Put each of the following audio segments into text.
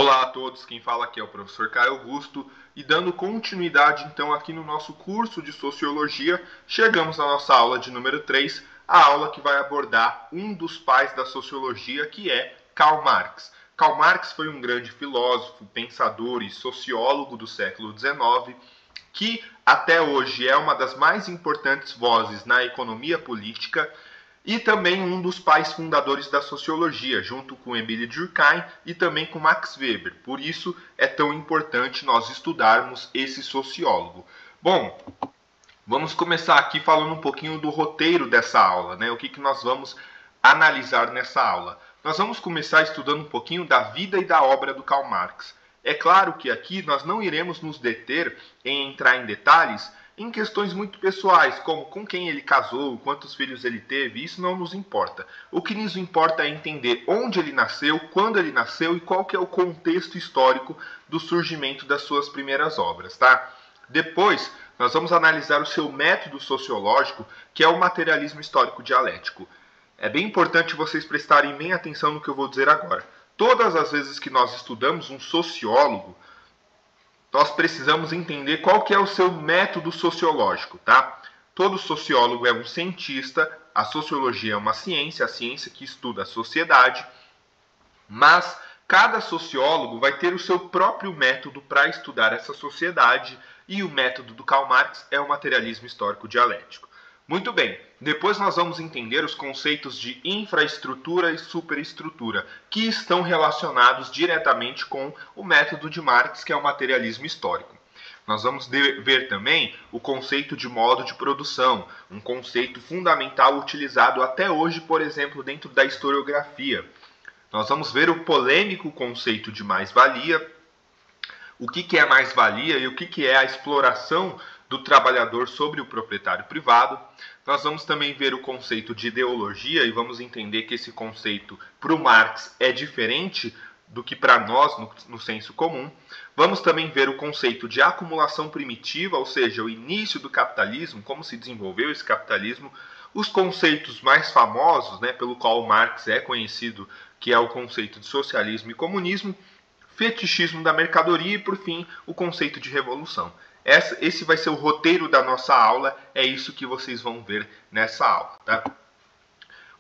Olá a todos, quem fala aqui é o professor Caio Augusto e dando continuidade então aqui no nosso curso de Sociologia, chegamos à nossa aula de número 3, a aula que vai abordar um dos pais da Sociologia, que é Karl Marx. Karl Marx foi um grande filósofo, pensador e sociólogo do século XIX, que até hoje é uma das mais importantes vozes na economia política e também um dos pais fundadores da sociologia, junto com Emile Durkheim e também com Max Weber. Por isso é tão importante nós estudarmos esse sociólogo. Bom, vamos começar aqui falando um pouquinho do roteiro dessa aula, né? O que nós vamos analisar nessa aula? Nós vamos começar estudando um pouquinho da vida e da obra do Karl Marx. É claro que aqui nós não iremos nos deter em entrar em detalhes em questões muito pessoais, como com quem ele casou, quantos filhos ele teve, isso não nos importa. O que nos importa é entender onde ele nasceu, quando ele nasceu e qual que é o contexto histórico do surgimento das suas primeiras obras, tá? Depois, nós vamos analisar o seu método sociológico, que é o materialismo histórico dialético. É bem importante vocês prestarem bem atenção no que eu vou dizer agora. Todas as vezes que nós estudamos um sociólogo, nós precisamos entender qual que é o seu método sociológico, tá? Todo sociólogo é um cientista, a sociologia é uma ciência, a ciência que estuda a sociedade, mas cada sociólogo vai ter o seu próprio método para estudar essa sociedade e o método do Karl Marx é o materialismo histórico dialético. Muito bem, depois nós vamos entender os conceitos de infraestrutura e superestrutura, que estão relacionados diretamente com o método de Marx, que é o materialismo histórico. Nós vamos ver também o conceito de modo de produção, um conceito fundamental utilizado até hoje, por exemplo, dentro da historiografia. Nós vamos ver o polêmico conceito de mais-valia, o que é mais-valia e o que é a exploração do trabalhador sobre o proprietário privado. Nós vamos também ver o conceito de ideologia e vamos entender que esse conceito para o Marx é diferente do que para nós no senso comum. Vamos também ver o conceito de acumulação primitiva, ou seja, o início do capitalismo, como se desenvolveu esse capitalismo, os conceitos mais famosos, né, pelo qual Marx é conhecido, que é o conceito de socialismo e comunismo, fetichismo da mercadoria e, por fim, o conceito de revolução. Esse vai ser o roteiro da nossa aula, é isso que vocês vão ver nessa aula, tá?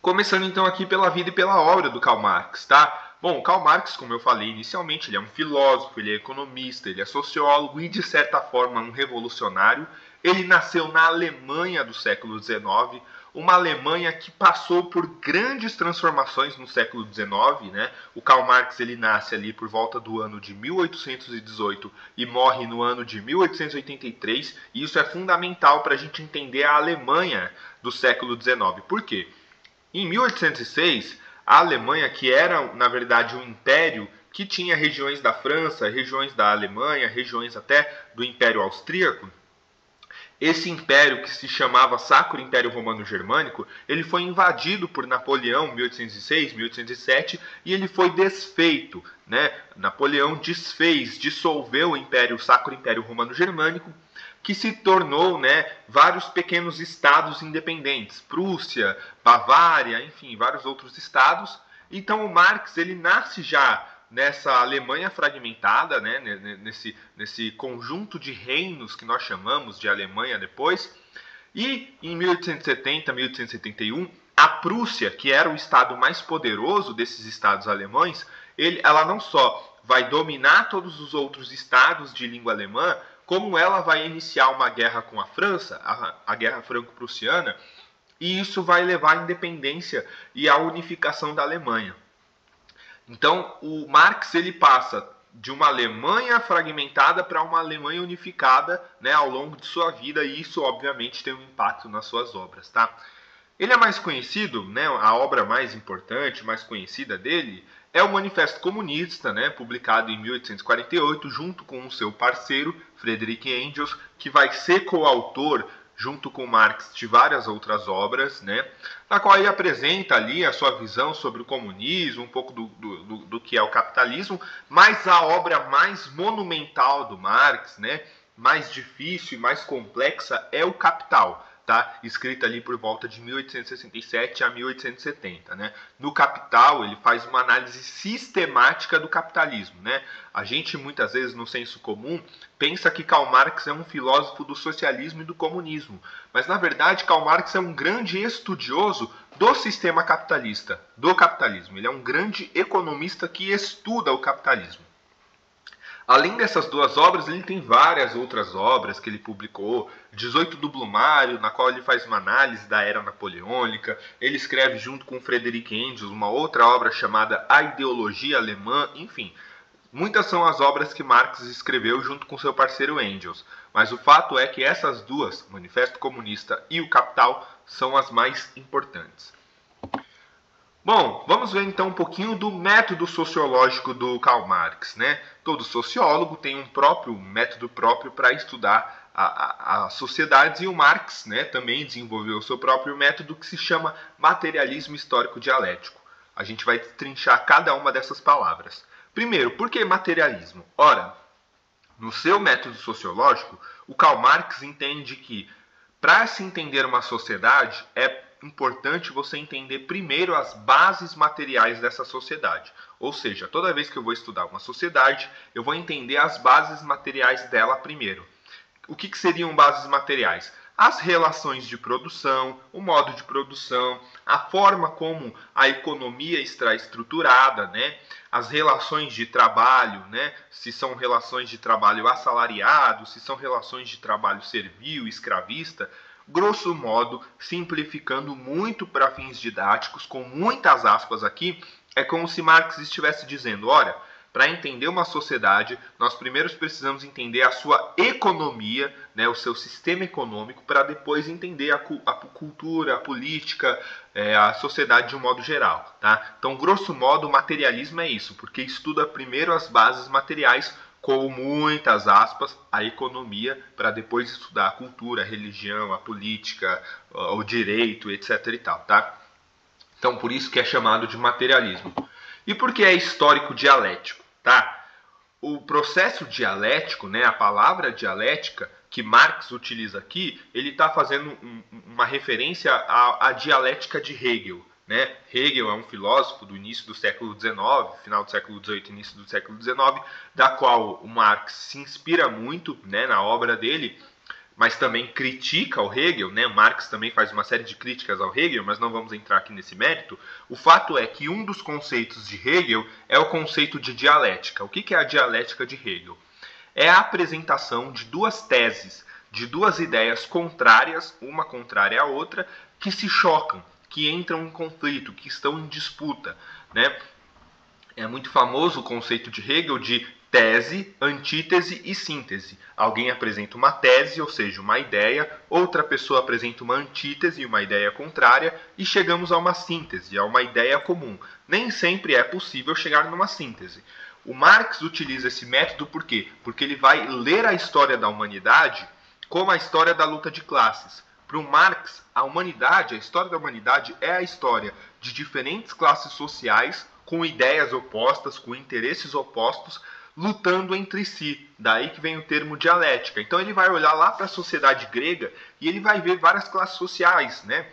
Começando então aqui pela vida e pela obra do Karl Marx, tá? Bom, Karl Marx, como eu falei inicialmente, ele é um filósofo, ele é economista, ele é sociólogo e, de certa forma, um revolucionário. Ele nasceu na Alemanha do século XIX, uma Alemanha que passou por grandes transformações no século XIX, né? O Karl Marx ele nasce ali por volta do ano de 1818 e morre no ano de 1883, e isso é fundamental para a gente entender a Alemanha do século XIX. Por quê? Em 1806, a Alemanha, que era, na verdade, um império que tinha regiões da França, regiões da Alemanha, regiões até do Império Austríaco, esse império, que se chamava Sacro Império Romano Germânico, ele foi invadido por Napoleão em 1806, 1807 e ele foi desfeito, né? Napoleão dissolveu o Sacro Império Romano Germânico, que se tornou, né, vários pequenos estados independentes, Prússia, Bavária, enfim, vários outros estados. Então o Marx ele nasce já nessa Alemanha fragmentada, né, nesse conjunto de reinos que nós chamamos de Alemanha depois. E em 1870, 1871, a Prússia, que era o estado mais poderoso desses estados alemães, ela não só vai dominar todos os outros estados de língua alemã, como ela vai iniciar uma guerra com a França, a Guerra Franco-Prussiana, e isso vai levar à independência e à unificação da Alemanha. Então, o Marx ele passa de uma Alemanha fragmentada para uma Alemanha unificada, né, ao longo de sua vida, e isso, obviamente, tem um impacto nas suas obras, tá? Ele é mais conhecido, né, a obra mais importante, mais conhecida dele, é o Manifesto Comunista, né, publicado em 1848, junto com o seu parceiro, Friedrich Engels, que vai ser coautor junto com Marx, de várias outras obras, né, na qual ele apresenta ali a sua visão sobre o comunismo, um pouco do que é o capitalismo, mas a obra mais monumental do Marx, né, mais difícil e mais complexa, é o Capital. tá? Escrita ali por volta de 1867 a 1870, né? No Capital, ele faz uma análise sistemática do capitalismo, né? A gente, muitas vezes, no senso comum, pensa que Karl Marx é um filósofo do socialismo e do comunismo, mas, na verdade, Karl Marx é um grande estudioso do sistema capitalista, do capitalismo. Ele é um grande economista que estuda o capitalismo. Além dessas duas obras, ele tem várias outras obras que ele publicou, 18 do Brumário, na qual ele faz uma análise da era napoleônica. Ele escreve junto com Friedrich Engels uma outra obra chamada A Ideologia Alemã, enfim. Muitas são as obras que Marx escreveu junto com seu parceiro Engels, mas o fato é que essas duas, o Manifesto Comunista e o Capital, são as mais importantes. Bom, vamos ver então um pouquinho do método sociológico do Karl Marx, né? Todo sociólogo tem um método próprio para estudar as sociedades, e o Marx, né, também desenvolveu o seu próprio método que se chama materialismo histórico dialético. A gente vai trinchar cada uma dessas palavras. Primeiro, por que materialismo? Ora, no seu método sociológico, o Karl Marx entende que para se entender uma sociedade é importante você entender primeiro as bases materiais dessa sociedade. Ou seja, toda vez que eu vou estudar uma sociedade, eu vou entender as bases materiais dela primeiro. O que seriam bases materiais? As relações de produção, o modo de produção, a forma como a economia está estruturada, né? As relações de trabalho, né? Se são relações de trabalho assalariado, se são relações de trabalho servil, escravista. Grosso modo, simplificando muito para fins didáticos, com muitas aspas aqui, é como se Marx estivesse dizendo, olha, para entender uma sociedade, nós primeiro precisamos entender a sua economia, né, o seu sistema econômico, para depois entender a cultura, a política, a sociedade de um modo geral. Tá? Então, grosso modo, o materialismo é isso, porque estuda primeiro as bases materiais, com muitas aspas, a economia, para depois estudar a cultura, a religião, a política, o direito, etc. e tal, tá? Então, por isso que é chamado de materialismo. E por que é histórico dialético, tá? O processo dialético, né, a palavra dialética que Marx utiliza aqui, ele está fazendo uma referência à dialética de Hegel. Né? Hegel é um filósofo do início do século XIX, final do século XVIII, início do século XIX, da qual o Marx se inspira muito, né, na obra dele, mas também critica o Hegel, né? Marx também faz uma série de críticas ao Hegel, mas não vamos entrar aqui nesse mérito. O fato é que um dos conceitos de Hegel é o conceito de dialética. O que é a dialética de Hegel? É a apresentação de duas teses, de duas ideias contrárias, uma contrária à outra, que se chocam, que entram em conflito, que estão em disputa, né? É muito famoso o conceito de Hegel de tese, antítese e síntese. Alguém apresenta uma tese, ou seja, uma ideia, outra pessoa apresenta uma antítese, uma ideia contrária, e chegamos a uma síntese, a uma ideia comum. Nem sempre é possível chegar numa síntese. O Marx utiliza esse método por quê? Porque ele vai ler a história da humanidade como a história da luta de classes. Para o Marx, a história da humanidade é a história de diferentes classes sociais com ideias opostas, com interesses opostos, lutando entre si. Daí que vem o termo dialética. Então ele vai olhar lá para a sociedade grega e ele vai ver várias classes sociais, né?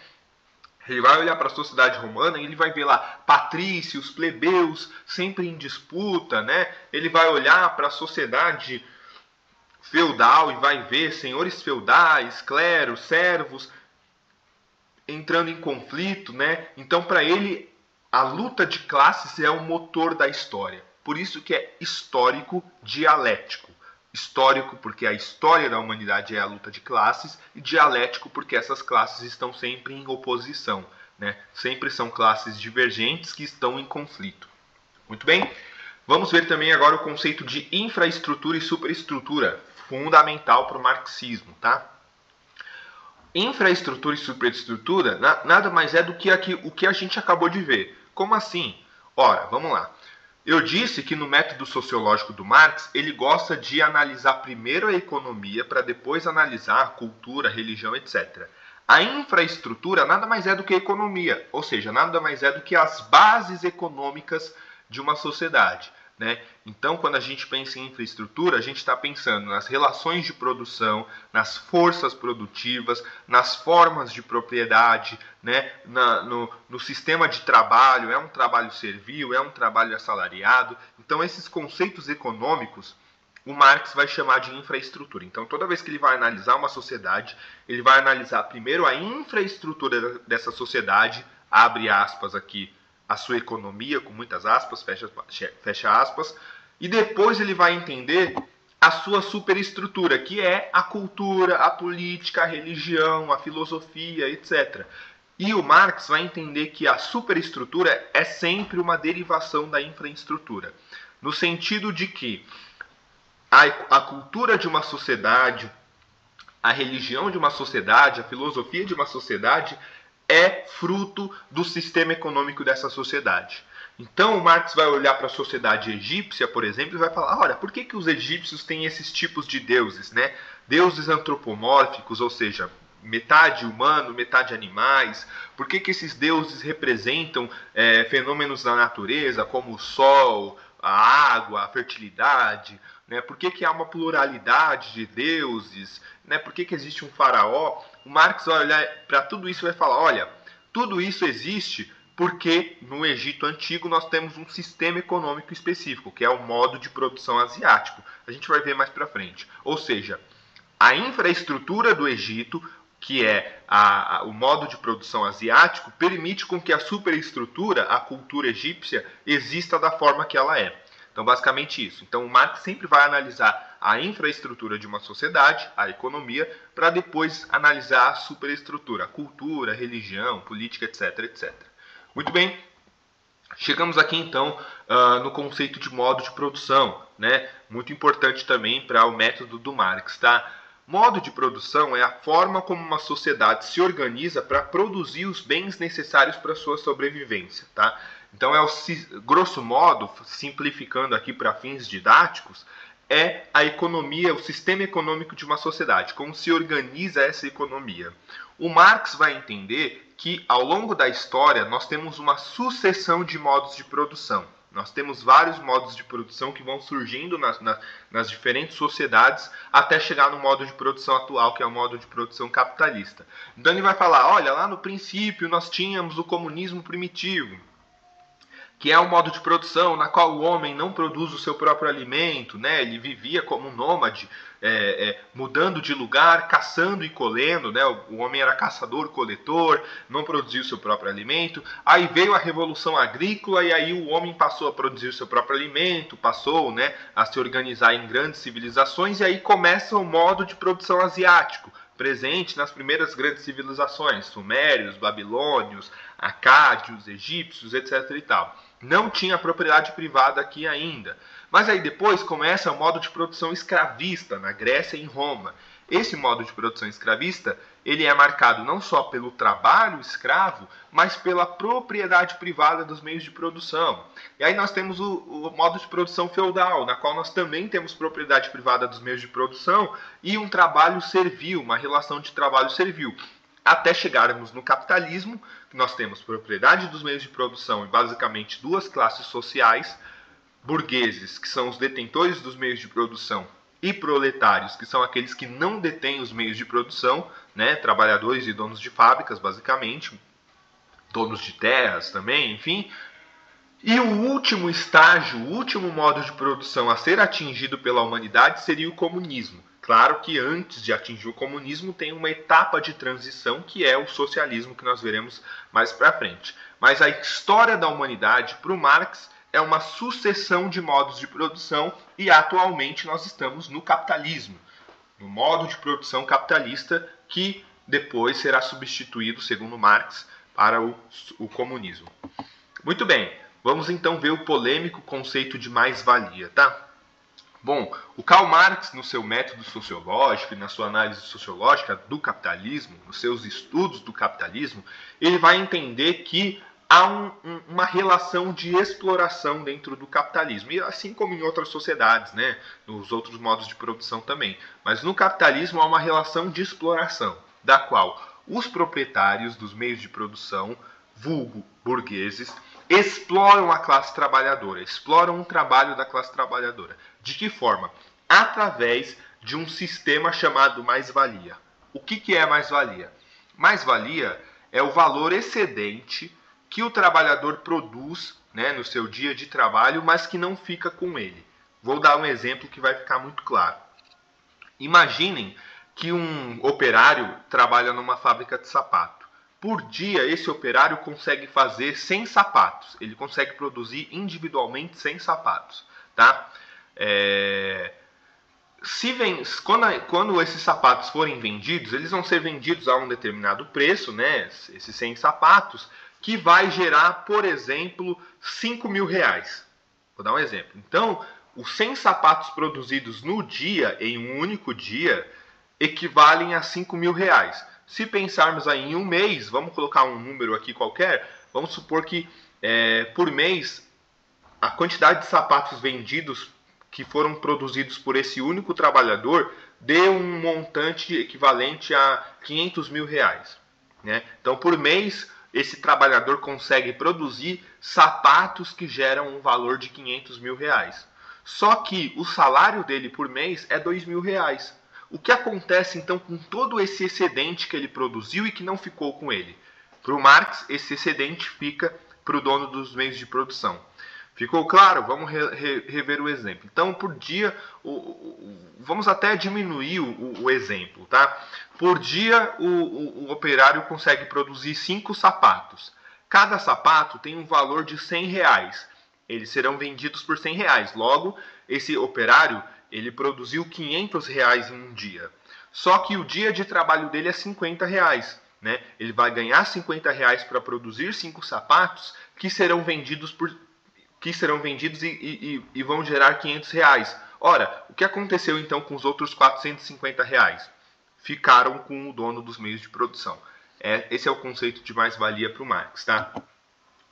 Ele vai olhar para a sociedade romana e ele vai ver lá patrícios, plebeus, sempre em disputa, né? Ele vai olhar para a sociedade feudal e vai ver senhores feudais, cleros, servos entrando em conflito, né? Então, para ele, a luta de classes é o motor da história. Por isso que é histórico dialético. Histórico porque a história da humanidade é a luta de classes, e dialético porque essas classes estão sempre em oposição, né? Sempre são classes divergentes que estão em conflito. Muito bem? Vamos ver também agora o conceito de infraestrutura e superestrutura, fundamental para o marxismo, tá? Infraestrutura e superestrutura nada mais é do que o que a gente acabou de ver. Como assim? Ora, vamos lá. Eu disse que no método sociológico do Marx, ele gosta de analisar primeiro a economia para depois analisar a cultura, a religião, etc. A infraestrutura nada mais é do que a economia, ou seja, nada mais é do que as bases econômicas de uma sociedade. né? Então, quando a gente pensa em infraestrutura, a gente está pensando nas relações de produção, nas forças produtivas, nas formas de propriedade, né? No sistema de trabalho, é um trabalho servil, é um trabalho assalariado. Então, esses conceitos econômicos, o Marx vai chamar de infraestrutura. Então, toda vez que ele vai analisar uma sociedade, ele vai analisar primeiro a infraestrutura dessa sociedade, abre aspas aqui, a sua economia, com muitas aspas, fecha aspas, e depois ele vai entender a sua superestrutura, que é a cultura, a política, a religião, a filosofia, etc. E o Marx vai entender que a superestrutura é sempre uma derivação da infraestrutura, no sentido de que a cultura de uma sociedade, a religião de uma sociedade, a filosofia de uma sociedade é fruto do sistema econômico dessa sociedade. Então o Marx vai olhar para a sociedade egípcia, por exemplo, e vai falar, olha, por que os egípcios têm esses tipos de deuses, né? Deuses antropomórficos, ou seja, metade humano, metade animais. Por que esses deuses representam fenômenos da natureza, como o sol, a água, a fertilidade, né? Por que há uma pluralidade de deuses, né? Por que existe um faraó? O Marx vai olhar para tudo isso e vai falar, olha, tudo isso existe porque no Egito Antigo nós temos um sistema econômico específico, que é o modo de produção asiático. A gente vai ver mais para frente. Ou seja, a infraestrutura do Egito, que é o modo de produção asiático, permite com que a superestrutura, a cultura egípcia, exista da forma que ela é. Então, basicamente isso. Então, o Marx sempre vai analisar a infraestrutura de uma sociedade, a economia, para depois analisar a superestrutura, a cultura, a religião, política, etc, etc. Muito bem. Chegamos aqui, então, no conceito de modo de produção, né? Muito importante também para o método do Marx, tá? Modo de produção é a forma como uma sociedade se organiza para produzir os bens necessários para a sua sobrevivência, tá? Então, grosso modo, simplificando aqui para fins didáticos, é a economia, o sistema econômico de uma sociedade, como se organiza essa economia. O Marx vai entender que, ao longo da história, nós temos uma sucessão de modos de produção. Nós temos vários modos de produção que vão surgindo nas diferentes sociedades até chegar no modo de produção atual, que é o modo de produção capitalista. Então ele vai falar, olha, lá no princípio nós tínhamos o comunismo primitivo, que é um modo de produção na qual o homem não produz o seu próprio alimento, né? Ele vivia como um nômade, mudando de lugar, caçando e colhendo, né? O homem era caçador-coletor, não produzia o seu próprio alimento. Aí veio a Revolução Agrícola e aí o homem passou a produzir o seu próprio alimento, passou, né, a se organizar em grandes civilizações, e aí começa o modo de produção asiático, presente nas primeiras grandes civilizações, sumérios, babilônios, acádios, egípcios, etc. e tal. Não tinha propriedade privada aqui ainda. Mas aí depois começa o modo de produção escravista na Grécia e em Roma. Esse modo de produção escravista, ele é marcado não só pelo trabalho escravo, mas pela propriedade privada dos meios de produção. E aí nós temos o modo de produção feudal, na qual nós também temos propriedade privada dos meios de produção e um trabalho servil, uma relação de trabalho servil. Até chegarmos no capitalismo, que nós temos propriedade dos meios de produção e basicamente duas classes sociais, burgueses, que são os detentores dos meios de produção, e proletários, que são aqueles que não detêm os meios de produção, né? Trabalhadores e donos de fábricas, basicamente, donos de terras também, enfim. E o último estágio, o último modo de produção a ser atingido pela humanidade seria o comunismo. Claro que antes de atingir o comunismo tem uma etapa de transição que é o socialismo, que nós veremos mais para frente. Mas a história da humanidade, para o Marx, é uma sucessão de modos de produção e atualmente nós estamos no capitalismo, no modo de produção capitalista que depois será substituído, segundo Marx, para o comunismo. Muito bem, vamos então ver o polêmico conceito de mais-valia, tá? Bom, o Karl Marx, no seu método sociológico e na sua análise sociológica do capitalismo, nos seus estudos do capitalismo, ele vai entender que há uma relação de exploração dentro do capitalismo, e assim como em outras sociedades, né, nos outros modos de produção também. Mas no capitalismo há uma relação de exploração, da qual os proprietários dos meios de produção, vulgo burgueses, exploram a classe trabalhadora, exploram o trabalho da classe trabalhadora. De que forma? Através de um sistema chamado mais-valia. O que é mais-valia? Mais-valia é o valor excedente que o trabalhador produz, né, no seu dia de trabalho, mas que não fica com ele. Vou dar um exemplo que vai ficar muito claro. Imaginem que um operário trabalha numa fábrica de sapato. Por dia, esse operário consegue fazer 100 sapatos. Ele consegue produzir individualmente 100 sapatos. Tá? Quando esses sapatos forem vendidos, eles vão ser vendidos a um determinado preço, né? Esses 100 sapatos, que vai gerar, por exemplo, 5 mil reais. Vou dar um exemplo. Então, os 100 sapatos produzidos no dia, em um único dia, equivalem a 5 mil reais. Se pensarmos aí em um mês, vamos colocar um número aqui qualquer, vamos supor que por mês a quantidade de sapatos vendidos que foram produzidos por esse único trabalhador dê um montante equivalente a 500 mil reais. Né? Então, por mês, esse trabalhador consegue produzir sapatos que geram um valor de 500 mil reais. Só que o salário dele por mês é 2 mil reais. O que acontece então com todo esse excedente que ele produziu e que não ficou com ele? Para o Marx, esse excedente fica para o dono dos meios de produção. Ficou claro? Vamos rever o exemplo. Então, por dia, vamos até diminuir o exemplo. Tá? Por dia, o operário consegue produzir 5 sapatos. Cada sapato tem um valor de 100 reais. Eles serão vendidos por 100 reais. Logo, esse operário ele produziu 500 reais em um dia. Só que o dia de trabalho dele é 50 reais. Né? Ele vai ganhar 50 reais para produzir 5 sapatos que serão vendidos e vão gerar 500 reais. Ora, o que aconteceu então com os outros 450 reais? Ficaram com o dono dos meios de produção. Esse é o conceito de mais-valia para o Marx. Tá?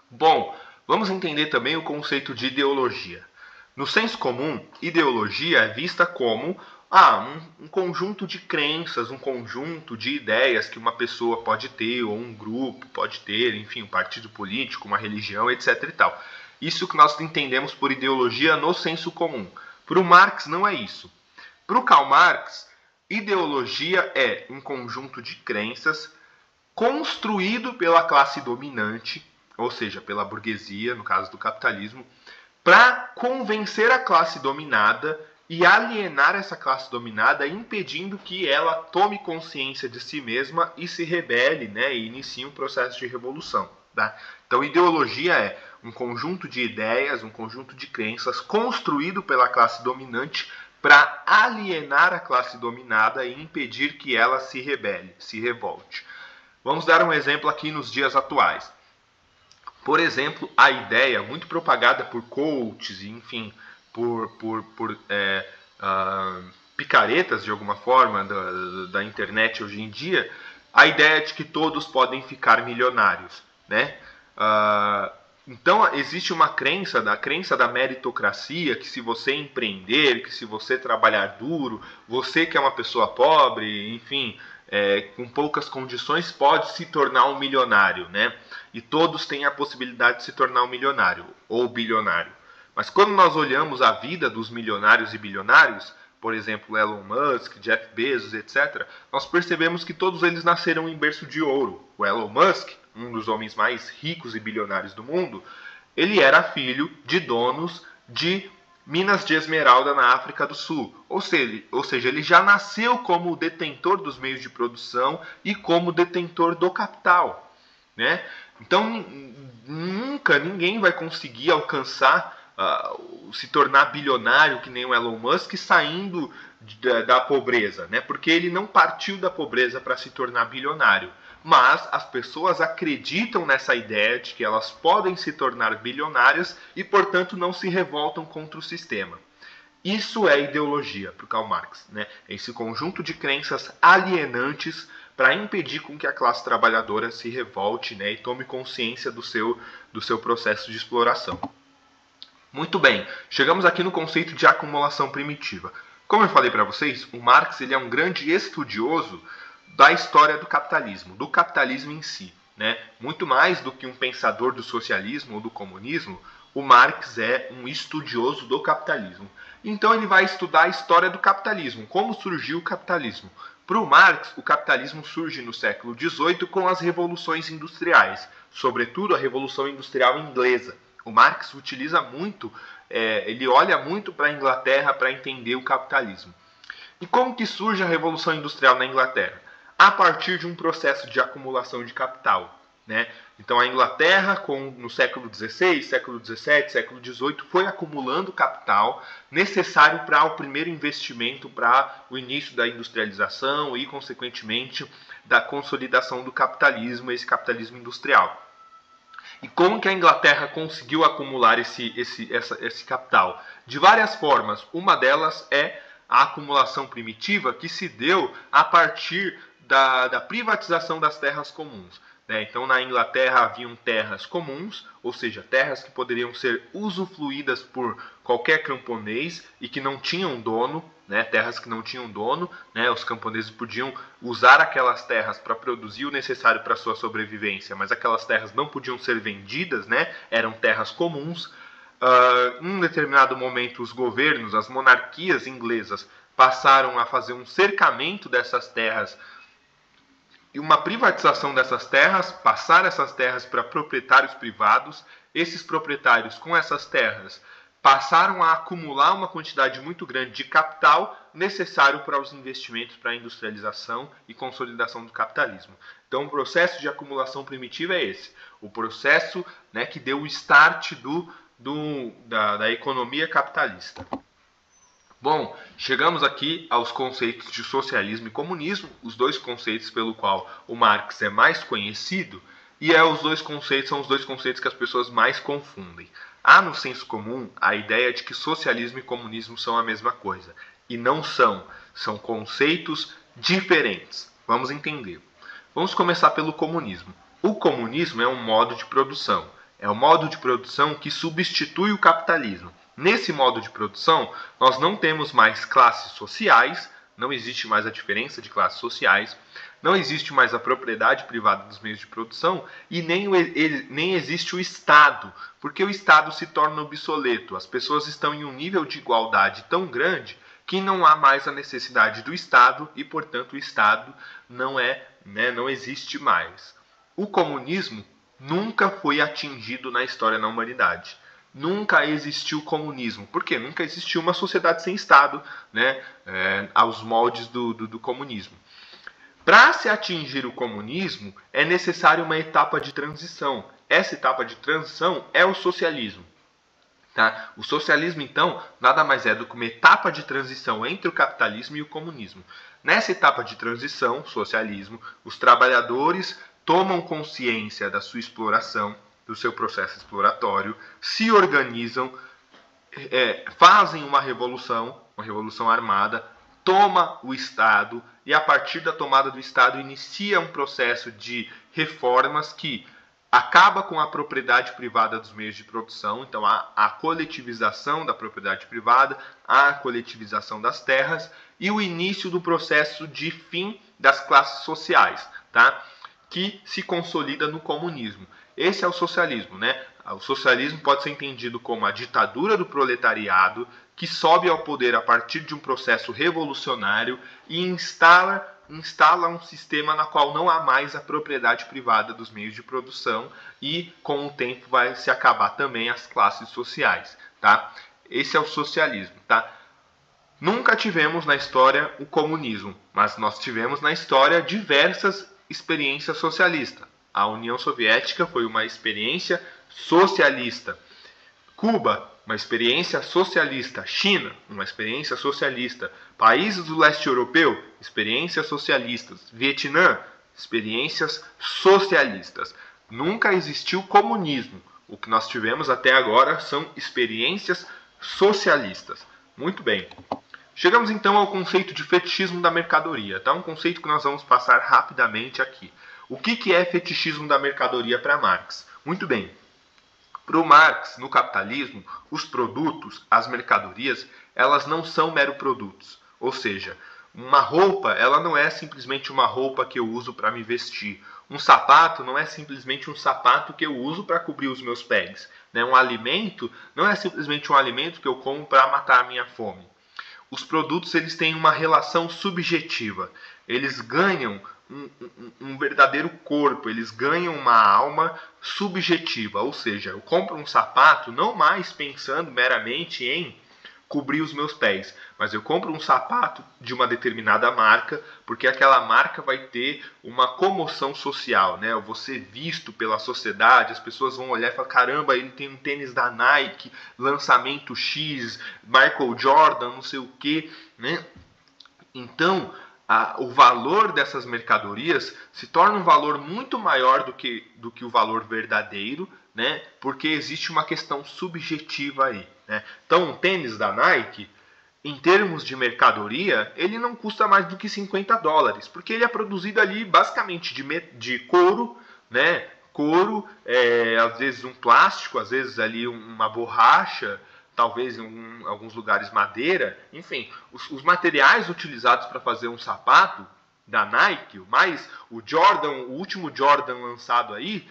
Bom, vamos entender também o conceito de ideologia. No senso comum, ideologia é vista como um conjunto de crenças, um conjunto de ideias que uma pessoa pode ter, ou um grupo pode ter, enfim, um partido político, uma religião, etc. e tal. Isso que nós entendemos por ideologia no senso comum. Para o Marx não é isso. Para o Karl Marx, ideologia é um conjunto de crenças construído pela classe dominante, ou seja, pela burguesia, no caso do capitalismo, para convencer a classe dominada e alienar essa classe dominada, impedindo que ela tome consciência de si mesma e se rebele, né, e inicie um processo de revolução. Tá? Então, ideologia é um conjunto de ideias, um conjunto de crenças construído pela classe dominante para alienar a classe dominada e impedir que ela se rebele, se revolte. Vamos dar um exemplo aqui nos dias atuais. Por exemplo, a ideia muito propagada por coaches, enfim, por picaretas de alguma forma da internet hoje em dia, a ideia de que todos podem ficar milionários, né? Então existe uma crença da meritocracia, que se você empreender, que se você trabalhar duro, você que é uma pessoa pobre, enfim, com poucas condições, pode se tornar um milionário, né? E todos têm a possibilidade de se tornar um milionário ou bilionário. Mas quando nós olhamos a vida dos milionários e bilionários, por exemplo, Elon Musk, Jeff Bezos, etc., nós percebemos que todos eles nasceram em berço de ouro. O Elon Musk, um dos homens mais ricos e bilionários do mundo, ele era filho de donos de minas de esmeralda na África do Sul. Ou seja, ele já nasceu como detentor dos meios de produção e como detentor do capital, né? Então, nunca ninguém vai conseguir alcançar, se tornar bilionário que nem o Elon Musk saindo da pobreza, né? Porque ele não partiu da pobreza para se tornar bilionário. Mas as pessoas acreditam nessa ideia de que elas podem se tornar bilionárias e, portanto, não se revoltam contra o sistema. Isso é ideologia para o Karl Marx, né? Esse conjunto de crenças alienantes para impedir com que a classe trabalhadora se revolte, né, e tome consciência do seu processo de exploração. Muito bem, chegamos aqui no conceito de acumulação primitiva. Como eu falei para vocês, o Marx ele é um grande estudioso da história do capitalismo em si. né? Muito mais do que um pensador do socialismo ou do comunismo, o Marx é um estudioso do capitalismo. Então ele vai estudar a história do capitalismo, como surgiu o capitalismo. Para o Marx, o capitalismo surge no século XVIII com as revoluções industriais, sobretudo a Revolução Industrial Inglesa. O Marx utiliza muito, ele olha muito para a Inglaterra para entender o capitalismo. E como que surge a Revolução Industrial na Inglaterra? A partir de um processo de acumulação de capital, né? Então a Inglaterra, no século XVI, século XVII, século XVIII, foi acumulando capital necessário para o primeiro investimento, para o início da industrialização e, consequentemente, da consolidação do capitalismo, esse capitalismo industrial. E como que a Inglaterra conseguiu acumular esse capital? De várias formas. Uma delas é a acumulação primitiva, que se deu a partir da privatização das terras comuns. Então, na Inglaterra haviam terras comuns, ou seja, terras que poderiam ser usufruídas por qualquer camponês e que não tinham dono, terras que não tinham dono, os camponeses podiam usar aquelas terras para produzir o necessário para a sua sobrevivência, mas aquelas terras não podiam ser vendidas, eram terras comuns. Em um determinado momento, os governos, as monarquias inglesas, passaram a fazer um cercamento dessas terras e uma privatização dessas terras, passar essas terras para proprietários privados. Esses proprietários, com essas terras, passaram a acumular uma quantidade muito grande de capital necessário para os investimentos para a industrialização e consolidação do capitalismo. Então, o processo de acumulação primitiva é esse. O processo que deu o start da economia capitalista. Bom, chegamos aqui aos conceitos de socialismo e comunismo, os dois conceitos pelo qual o Marx é mais conhecido, e são os dois conceitos que as pessoas mais confundem. Há no senso comum a ideia de que socialismo e comunismo são a mesma coisa, e não são. São conceitos diferentes. Vamos entender. Vamos começar pelo comunismo. O comunismo é um modo de produção. É um modo de produção que substitui o capitalismo. Nesse modo de produção, nós não temos mais classes sociais, não existe mais a diferença de classes sociais, não existe mais a propriedade privada dos meios de produção e nem existe o Estado, porque o Estado se torna obsoleto. As pessoas estão em um nível de igualdade tão grande que não há mais a necessidade do Estado e, portanto, o Estado não existe mais. O comunismo nunca foi atingido na história da humanidade. Nunca existiu comunismo. Por quê? Nunca existiu uma sociedade sem Estado, aos moldes do comunismo. Para se atingir o comunismo, é necessário uma etapa de transição. Essa etapa de transição é o socialismo. Tá? O socialismo, então, nada mais é do que uma etapa de transição entre o capitalismo e o comunismo. Nessa etapa de transição, socialismo, os trabalhadores tomam consciência da sua exploração, do seu processo exploratório, se organizam, fazem uma revolução armada, toma o Estado e, a partir da tomada do Estado, inicia um processo de reformas que acaba com a propriedade privada dos meios de produção. Então, a coletivização da propriedade privada, a coletivização das terras e o início do processo de fim das classes sociais, tá? Que se consolida no comunismo. Esse é o socialismo, O socialismo pode ser entendido como a ditadura do proletariado que sobe ao poder a partir de um processo revolucionário e instala um sistema na qual não há mais a propriedade privada dos meios de produção e, com o tempo, vai se acabar também as classes sociais, tá? Esse é o socialismo, tá? Nunca tivemos na história o comunismo, mas nós tivemos na história diversas experiências socialistas. A União Soviética foi uma experiência socialista. Cuba, uma experiência socialista. China, uma experiência socialista. Países do leste europeu, experiências socialistas. Vietnã, experiências socialistas. Nunca existiu comunismo. O que nós tivemos até agora são experiências socialistas. Muito bem. Chegamos então ao conceito de fetichismo da mercadoria, tá? Um conceito que nós vamos passar rapidamente aqui. O que é fetichismo da mercadoria para Marx? Muito bem. Para o Marx, no capitalismo, os produtos, as mercadorias, elas não são mero produtos. Ou seja, uma roupa, ela não é simplesmente uma roupa que eu uso para me vestir. Um sapato não é simplesmente um sapato que eu uso para cobrir os meus pés, né? Um alimento não é simplesmente um alimento que eu como para matar a minha fome. Os produtos eles têm uma relação subjetiva. Eles ganham um verdadeiro corpo, eles ganham uma alma subjetiva. Ou seja, eu compro um sapato não mais pensando meramente em cobrir os meus pés, mas eu compro um sapato de uma determinada marca, porque aquela marca vai ter uma comoção social, né? Eu vou ser visto pela sociedade, as pessoas vão olhar e falar, caramba, ele tem um tênis da Nike, lançamento X, Michael Jordan, não sei o que, né? Então, o valor dessas mercadorias se torna um valor muito maior do que o valor verdadeiro, né? Porque existe uma questão subjetiva aí, né? Então, um tênis da Nike, em termos de mercadoria, ele não custa mais do que $50, porque ele é produzido ali basicamente de couro, né? Couro, às vezes um plástico, às vezes ali uma borracha, talvez em alguns lugares madeira, enfim, os materiais utilizados para fazer um sapato da Nike, o Jordan, o último Jordan lançado aí,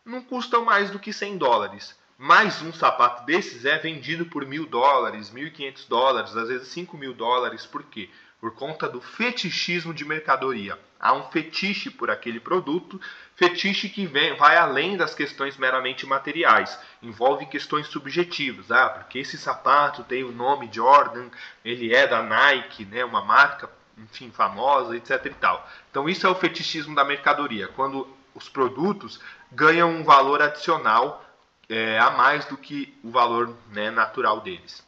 não custam mais do que $100. Mais um sapato desses é vendido por $1.000, $1.500, às vezes $5.000. Por quê? Por conta do fetichismo de mercadoria. Há um fetiche por aquele produto, fetiche que vai além das questões meramente materiais. Envolve questões subjetivas. Porque esse sapato tem o nome Jordan, ele é da Nike, né, uma marca, enfim, famosa, etc. e tal. Então isso é o fetichismo da mercadoria, quando os produtos ganham um valor adicional a mais do que o valor, né, natural deles.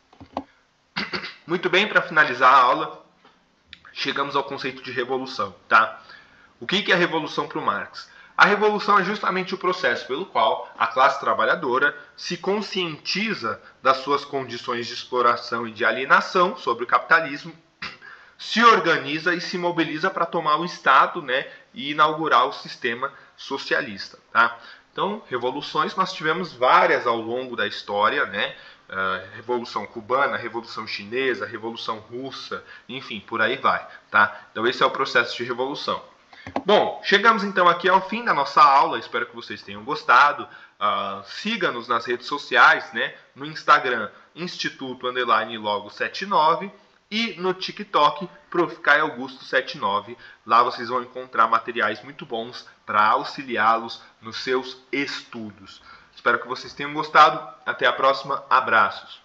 Muito bem, para finalizar a aula, chegamos ao conceito de revolução, tá? O que é a revolução para o Marx? A revolução é justamente o processo pelo qual a classe trabalhadora se conscientiza das suas condições de exploração e de alienação sobre o capitalismo, se organiza e se mobiliza para tomar o Estado, né, e inaugurar o sistema socialista, tá? Então, revoluções nós tivemos várias ao longo da história, né? Revolução cubana, Revolução Chinesa, Revolução Russa, enfim, por aí vai, tá? Então esse é o processo de revolução. Bom, chegamos então aqui ao fim da nossa aula, espero que vocês tenham gostado. Siga-nos nas redes sociais, né? No Instagram, Instituto_Logo79 e no TikTok, Prof. Caio Augusto 79. Lá vocês vão encontrar materiais muito bons para auxiliá-los nos seus estudos. Espero que vocês tenham gostado. Até a próxima. Abraços.